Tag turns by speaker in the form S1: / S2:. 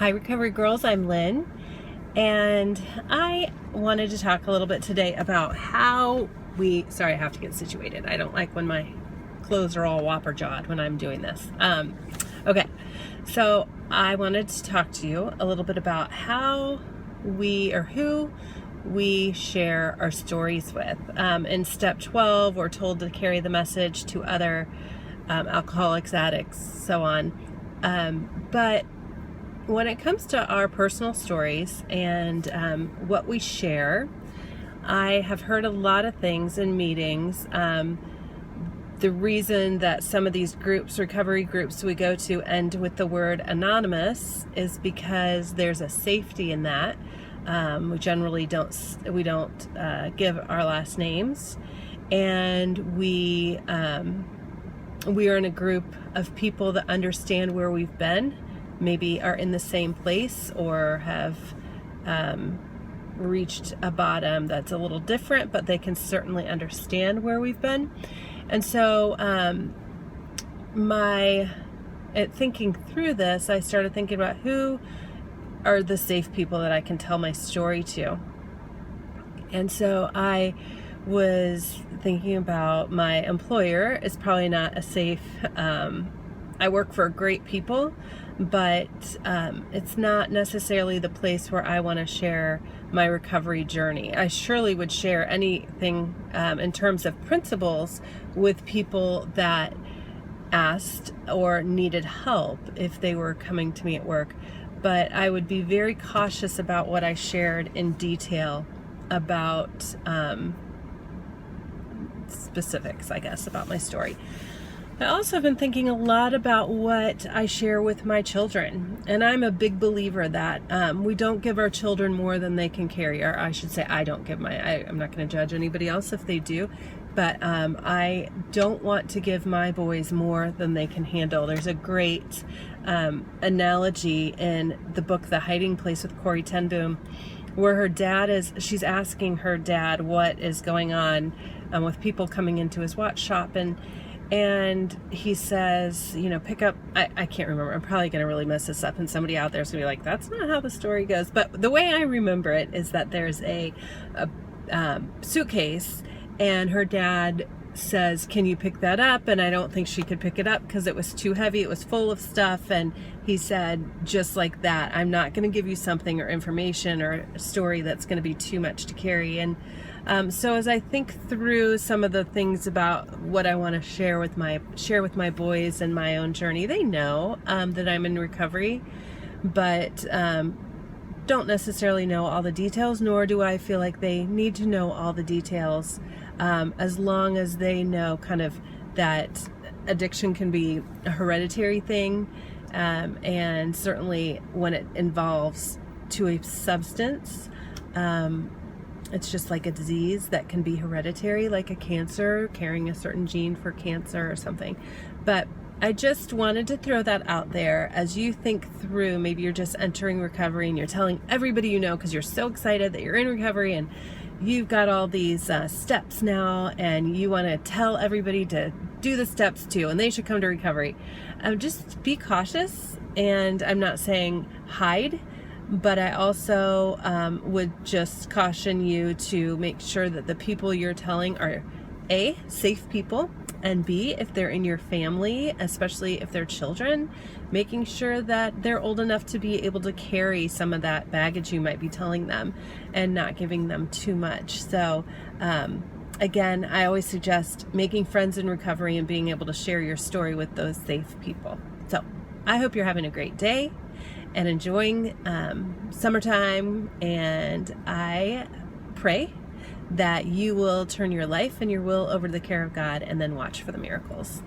S1: Hi, Recovery Girls. I'm Lynn, and I wanted to talk a little bit today about how sorry, I have to get situated. I don't like when my clothes are all whopper-jawed when I'm doing this. Okay, so I wanted to talk to you a little bit about how who we share our stories with. In step 12, we're told to carry the message to other alcoholics, addicts, so on. But when it comes to our personal stories and what we share, I have heard a lot of things in meetings. The reason that some of these groups, recovery groups we go to, end with the word anonymous is because there's a safety in that. We generally don't give our last names, and we are in a group of people that understand where we've been, maybe are in the same place or have reached a bottom that's a little different, but they can certainly understand where we've been. And so thinking through this, I started thinking about who are the safe people that I can tell my story to. And so I was thinking about my employer is probably not a safe, I work for great people, but it's not necessarily the place where I want to share my recovery journey. I surely would share anything in terms of principles with people that asked or needed help if they were coming to me at work. But I would be very cautious about what I shared in detail about specifics, I guess, about my story. I also have been thinking a lot about what I share with my children, and I'm a big believer that we don't give our children more than they can carry, or I should say I'm not going to judge anybody else if they do, but I don't want to give my boys more than they can handle. There's a great analogy in the book The Hiding Place with Corrie ten Boom, where she's asking her dad what is going on with people coming into his watch shop, and he says, pick up, I can't remember, I'm probably going to really mess this up, and somebody out there is going to be like, that's not how the story goes. But the way I remember it is that there's a suitcase, and her dad says, can you pick that up? And I don't think she could pick it up because it was too heavy. It was full of stuff. And he said, just like that, I'm not going to give you something or information or a story that's going to be too much to carry. And so as I think through some of the things about what I want to share with my boys and my own journey, they know that I'm in recovery, but don't necessarily know all the details, nor do I feel like they need to know all the details, as long as they know kind of that addiction can be a hereditary thing, and certainly when it involves to a substance, it's just like a disease that can be hereditary, like a cancer, carrying a certain gene for cancer or something. But I just wanted to throw that out there as you think through. Maybe you're just entering recovery and you're telling everybody you know because you're so excited that you're in recovery and you've got all these steps now, and you want to tell everybody to do the steps too, and they should come to recovery. Just be cautious, and I'm not saying hide, but I also would just caution you to make sure that the people you're telling are A, safe people, and B, if they're in your family, especially if they're children, making sure that they're old enough to be able to carry some of that baggage you might be telling them and not giving them too much. So again, I always suggest making friends in recovery and being able to share your story with those safe people. So I hope you're having a great day and enjoying summertime, and I pray that you will turn your life and your will over to the care of God and then watch for the miracles.